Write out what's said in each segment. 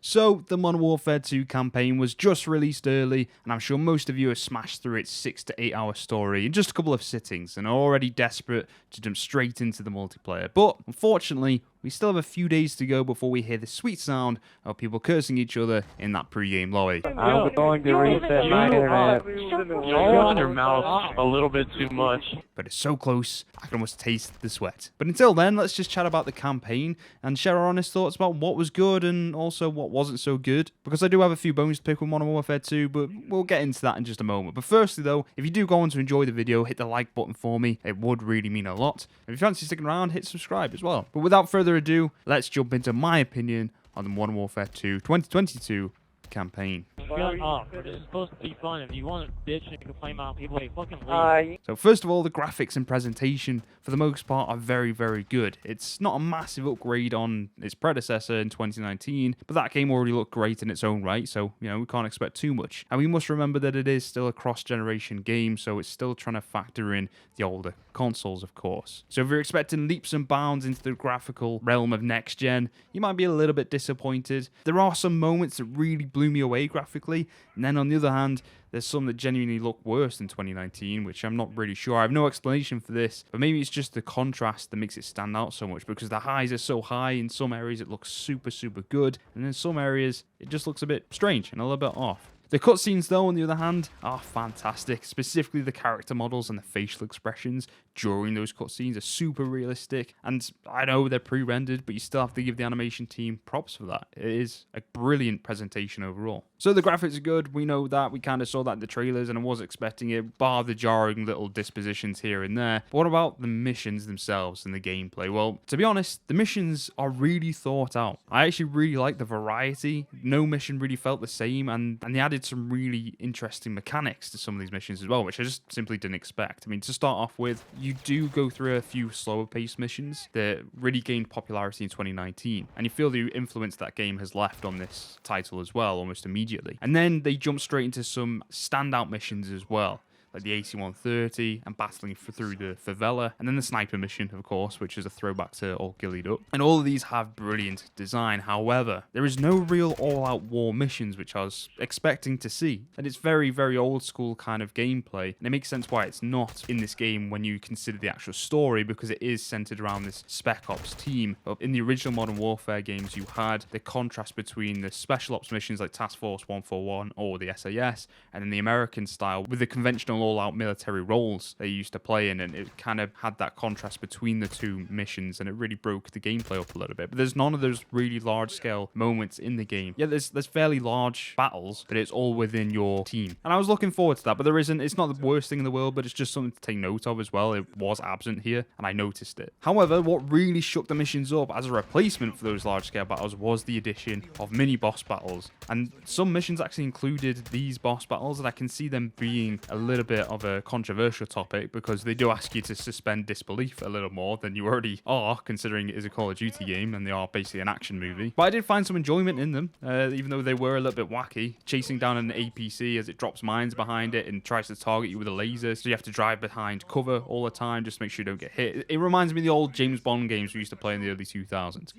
So the Modern Warfare 2 campaign was just released early, and I'm sure most of you have smashed through its 6 to 8 hour story in just a couple of sittings and are already desperate to jump straight into the multiplayer. But unfortunately, we still have a few days to go before we hear the sweet sound of people cursing each other in that pre-game lobby. I'm going to reset my internet. You're on your mouth a little bit too much. But it's so close, I can almost taste the sweat. But until then, let's just chat about the campaign and share our honest thoughts about what was good and also what wasn't so good. Because I do have a few bones to pick with Modern Warfare 2, but we'll get into that in just a moment. But firstly though, if you do go on to enjoy the video, hit the like button for me. It would really mean a lot. If you fancy sticking around, hit subscribe as well. But without further ado, let's jump into my opinion on the Modern Warfare 2 2022 campaign. Shut up. It's supposed to be fun. If you want to bitch and complain about people, you fucking leave. So first of all, the graphics and presentation, for the most part, are very, very good. It's not a massive upgrade on its predecessor in 2019, but that game already looked great in its own right, so, you know, we can't expect too much. And we must remember that it is still a cross-generation game, so it's still trying to factor in the older consoles, of course. So if you're expecting leaps and bounds into the graphical realm of next-gen, you might be a little bit disappointed. There are some moments that really blew me away graphically, and then on the other hand, there's some that genuinely look worse than 2019, which I'm not really sure. I have no explanation for this, but maybe it's just the contrast that makes it stand out so much, because the highs are so high. In some areas it looks super, super good, and in some areas it just looks a bit strange and a little bit off. The cutscenes, though, on the other hand, are fantastic. Specifically, the character models and the facial expressions during those cutscenes are super realistic. And I know they're pre-rendered, but you still have to give the animation team props for that. It is a brilliant presentation overall. So the graphics are good. We know that. We kind of saw that in the trailers, and I was expecting it, bar the jarring little dispositions here and there. But what about the missions themselves and the gameplay? Well, to be honest, the missions are really thought out. I actually really like the variety. No mission really felt the same, and they added some really interesting mechanics to some of these missions as well, which I just simply didn't expect. I mean, to start off with, you do go through a few slower paced missions that really gained popularity in 2019, and you feel the influence that game has left on this title as well, almost immediately. And then they jump straight into some standout missions as well, like the AC-130 and battling through the favela, and then the sniper mission, of course, which is a throwback to All Gillied Up. And all of these have brilliant design. However, there is no real all-out war missions, which I was expecting to see. And it's very, very old school kind of gameplay, and it makes sense why it's not in this game when you consider the actual story, because it is centered around this Spec Ops team. But in the original Modern Warfare games, you had the contrast between the Special Ops missions like Task Force 141 or the SAS, and then the American style with the conventional all-out military roles they used to play in, and it kind of had that contrast between the two missions, and it really broke the gameplay up a little bit. But there's none of those really large-scale moments in the game. Yeah, there's fairly large battles, but it's all within your team, and I was looking forward to that. But there isn't. It's not the worst thing in the world, but it's just something to take note of as well. It was absent here, and I noticed it. However, what really shook the missions up as a replacement for those large-scale battles was the addition of mini-boss battles, and some missions actually included these boss battles, and I can see them being a little bit of a controversial topic, because they do ask you to suspend disbelief a little more than you already are, considering it is a Call of Duty game and they are basically an action movie. But I did find some enjoyment in them, even though they were a little bit wacky. Chasing down an APC as it drops mines behind it and tries to target you with a laser, so you have to drive behind cover all the time just to make sure you don't get hit. It reminds me of the old James Bond games we used to play in the early 2000s.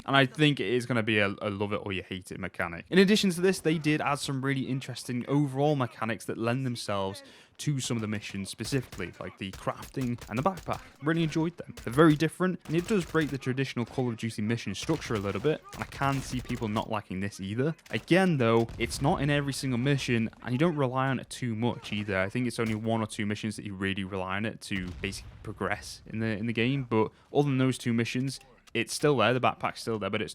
And I think it is going to be a love it or you hate it mechanic. In addition to this, they did add some really interesting overall mechanics that lend themselves to some of the missions specifically, like the crafting and the backpack. Really enjoyed them. They're very different, and it does break the traditional Call of Duty mission structure a little bit, and I can see people not liking this either. Again though, it's not in every single mission, and you don't rely on it too much either. I think it's only 1 or 2 missions that you really rely on it to basically progress in the game, but other than those 2 missions, it's still there, the backpack's still there, but it's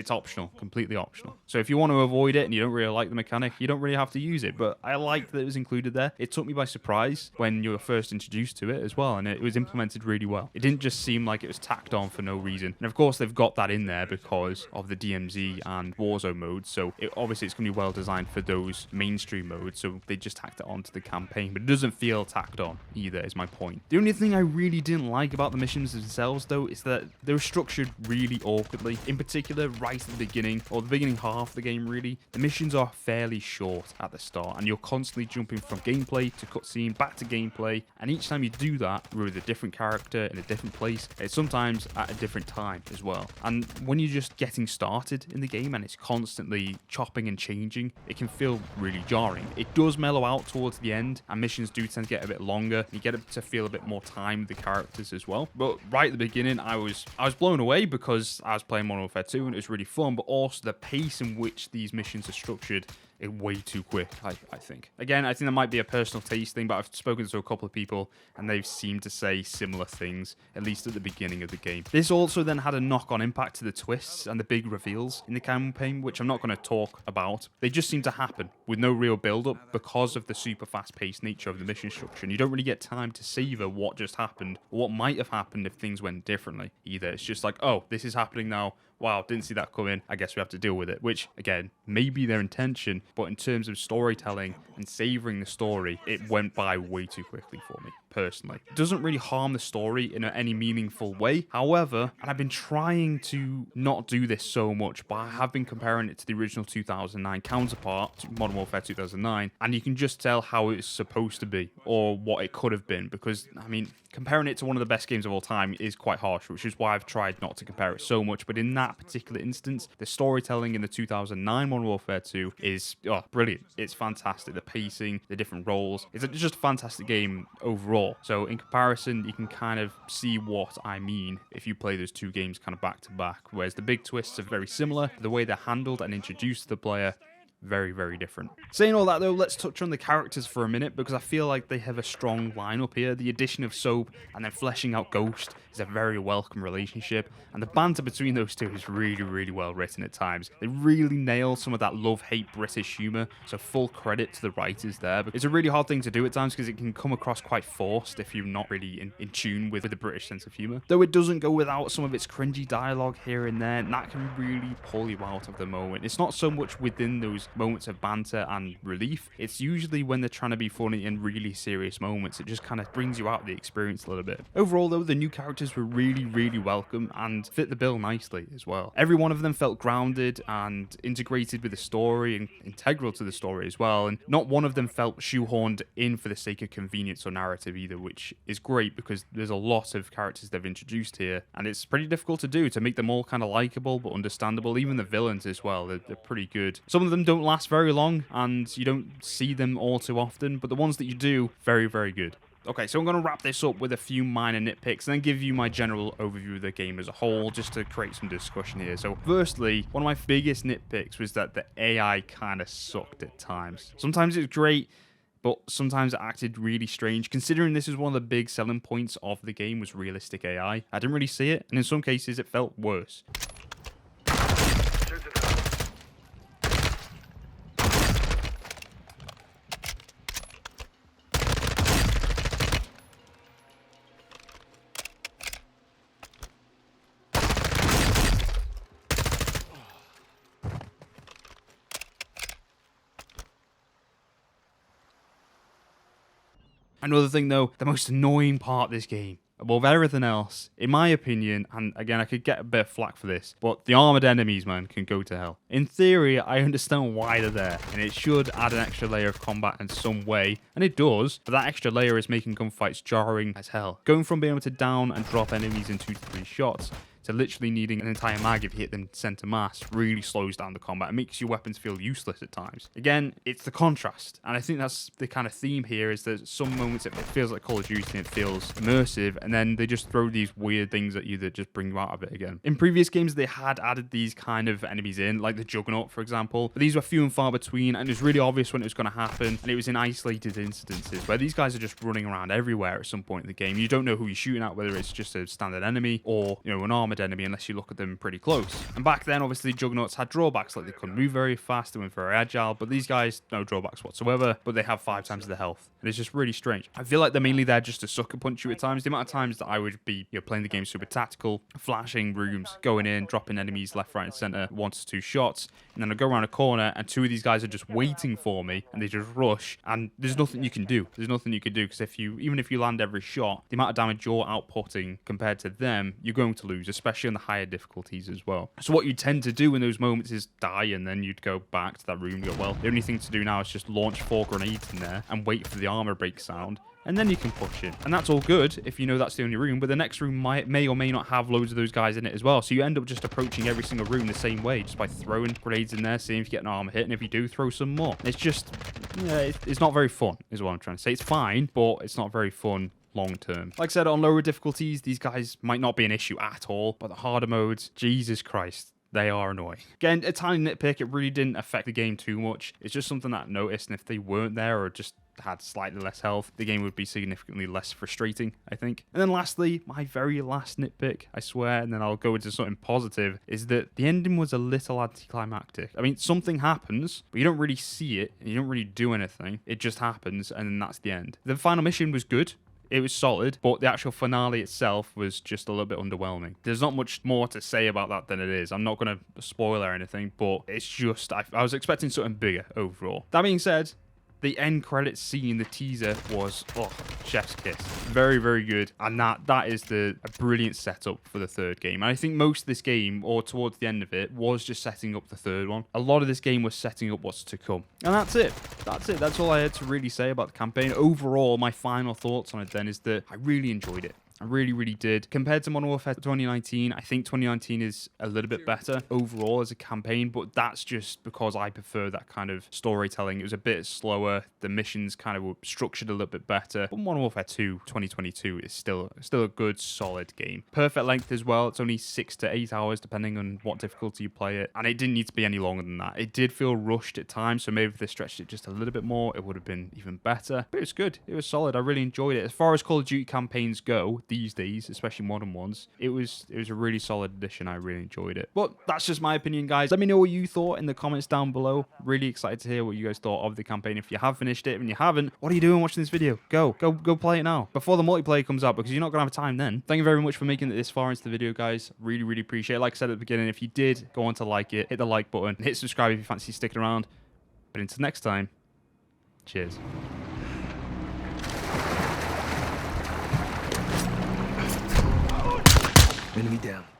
optional, completely optional. So if you want to avoid it and you don't really like the mechanic, you don't really have to use it, but I liked that it was included there. It took me by surprise when you were first introduced to it as well, and it was implemented really well. It didn't just seem like it was tacked on for no reason. And of course, they've got that in there because of the DMZ and Warzone modes, so obviously it's going to be well designed for those mainstream modes, so they just tacked it onto the campaign, but it doesn't feel tacked on either, is my point. The only thing I really didn't like about the missions themselves, though, is that they were structured structured really awkwardly. In particular, right at the beginning, or the beginning half of the game really, the missions are fairly short at the start, and you're constantly jumping from gameplay to cutscene, back to gameplay, and each time you do that, you're with a different character in a different place, it's sometimes at a different time as well. And when you're just getting started in the game and it's constantly chopping and changing, it can feel really jarring. It does mellow out towards the end, and missions do tend to get a bit longer. You get to feel a bit more time with the characters as well. But right at the beginning, I was blown away because I was playing Modern Warfare 2 and it was really fun, but also the pace in which these missions are structured is way too quick, I think. Again, I think that might be a personal taste thing, but I've spoken to a couple of people and they've seemed to say similar things, at least at the beginning of the game. This also then had a knock-on impact to the twists and the big reveals in the campaign, which I'm not going to talk about. They just seem to happen with no real build-up because of the super fast-paced nature of the mission structure, and you don't really get time to savor what just happened or what might have happened if things went differently either. It's just like, oh, this is happening now. Wow, didn't see that coming. I guess we have to deal with it, which, again, may be their intention, but in terms of storytelling and savoring the story, it went by way too quickly for me, personally. It doesn't really harm the story in any meaningful way. However, and I've been trying to not do this so much, but I have been comparing it to the original 2009 counterpart, Modern Warfare 2009, and you can just tell how it's supposed to be, or what it could have been, because, I mean, comparing it to one of the best games of all time is quite harsh, which is why I've tried not to compare it so much. But in that particular instance, the storytelling in the 2009 Modern Warfare 2 is brilliant. It's fantastic. The pacing, the different roles. It's just a fantastic game overall. So in comparison, you can kind of see what I mean if you play those two games kind of back to back. Whereas the big twists are very similar. The way they're handled and introduced to the player, very, very different. Saying all that though, let's touch on the characters for a minute because I feel like they have a strong lineup here. The addition of Soap and then fleshing out Ghost is a very welcome relationship, and the banter between those two is really, really well written at times. They really nail some of that love-hate British humour, so full credit to the writers there. But it's a really hard thing to do at times because it can come across quite forced if you're not really in tune with the British sense of humour. Though it doesn't go without some of its cringy dialogue here and there, and that can really pull you out of the moment. It's not so much within those moments of banter and relief, it's usually when they're trying to be funny in really serious moments. It just kind of brings you out of the experience a little bit. Overall though, the new characters were really, really welcome and fit the bill nicely as well. Every one of them felt grounded and integrated with the story and integral to the story as well, and not one of them felt shoehorned in for the sake of convenience or narrative either, which is great because there's a lot of characters they've introduced here and it's pretty difficult to do, to make them all kind of likable but understandable. Even the villains as well, they're pretty good. Some of them don't last very long and you don't see them all too often, but the ones that you do, very, very good. Okay, so I'm going to wrap this up with a few minor nitpicks and then give you my general overview of the game as a whole, just to create some discussion here. So firstly, one of my biggest nitpicks was that the AI kind of sucked at times. Sometimes it was great, but sometimes it acted really strange, considering this is one of the big selling points of the game was realistic AI. I didn't really see it, and in some cases it felt worse. Another thing though, the most annoying part of this game, above everything else, in my opinion, and again I could get a bit of flack for this, but the armoured enemies, man, can go to hell. In theory, I understand why they're there, and it should add an extra layer of combat in some way, and it does, but that extra layer is making gunfights jarring as hell. Going from being able to down and drop enemies in 2 to 3 shots, to literally needing an entire mag if you hit them center mass really slows down the combat. It makes your weapons feel useless at times. Again, it's the contrast, and I think that's the kind of theme here, is that some moments it feels like Call of Duty and it feels immersive, and then they just throw these weird things at you that just bring you out of it again. In previous games, they had added these kind of enemies in, like the Juggernaut, for example, but these were few and far between, and it was really obvious when it was going to happen, and it was in isolated instances where these guys are just running around everywhere at some point in the game. You don't know who you're shooting at, whether it's just a standard enemy or, you know, an armored enemy, unless you look at them pretty close. And back then, obviously, Juggernauts had drawbacks, like they couldn't move very fast, they weren't very agile, but these guys, no drawbacks whatsoever, but they have 5 times the health. And it's just really strange. I feel like they're mainly there just to sucker punch you at times. The amount of times that I would be, you know, playing the game super tactical, flashing rooms, going in, dropping enemies left, right, and center, 1 to 2 shots, and then I go around a corner and 2 of these guys are just waiting for me, and they just rush, and there's nothing you can do. There's nothing you can do, because even if you land every shot, the amount of damage you're outputting compared to them, you're going to lose, especially on the higher difficulties as well. So what you tend to do in those moments is die, and then you'd go back to that room and go, well, the only thing to do now is just launch 4 grenades in there and wait for the armor break sound, and then you can push in. And that's all good if you know that's the only room, but the next room may or may not have loads of those guys in it as well. So you end up just approaching every single room the same way, just by throwing grenades in there, seeing if you get an armor hit, and if you do, throw some more. It's just, yeah, it's not very fun, is what I'm trying to say. It's fine, but it's not very fun long term. Like I said, on lower difficulties, these guys might not be an issue at all, but the harder modes, Jesus Christ, they are annoying. Again, a tiny nitpick, it really didn't affect the game too much. It's just something that I noticed, and if they weren't there or just had slightly less health, the game would be significantly less frustrating, I think. And then lastly, my very last nitpick, I swear, and then I'll go into something positive, is that the ending was a little anticlimactic. I mean, something happens, but you don't really see it, and you don't really do anything. It just happens, and then that's the end. The final mission was good. It was solid, but the actual finale itself was just a little bit underwhelming. There's not much more to say about that than it is. I'm not going to spoil or anything, but it's just, I was expecting something bigger overall. That being said, the end credits scene, the teaser, was, oh, chef's kiss. Very, very good. And that is a brilliant setup for the third game. And I think most of this game, or towards the end of it, was just setting up the third one. A lot of this game was setting up what's to come. And that's it. That's it. That's all I had to really say about the campaign. Overall, my final thoughts on it then is that I really enjoyed it. I really, really did. Compared to Modern Warfare 2019, I think 2019 is a little bit better overall as a campaign, but that's just because I prefer that kind of storytelling. It was a bit slower. The missions kind of were structured a little bit better. But Modern Warfare 2 2022 is still a good, solid game. Perfect length as well. It's only 6 to 8 hours, depending on what difficulty you play it. And it didn't need to be any longer than that. It did feel rushed at times, so maybe if they stretched it just a little bit more, it would have been even better. But it was good. It was solid. I really enjoyed it. As far as Call of Duty campaigns go, these days, especially modern ones, it was a really solid addition. I really enjoyed it. But that's just my opinion, guys. Let me know what you thought in the comments down below. Really excited to hear what you guys thought of the campaign. If you have finished it, and you haven't, what are you doing watching this video? Go play it now before the multiplayer comes out, because you're not gonna have time then. Thank you very much for making it this far into the video, guys. Really, really appreciate it. Like I said at the beginning, if you did go on to like it, hit the like button, hit subscribe if you fancy sticking around. But until next time, cheers. Enemy down.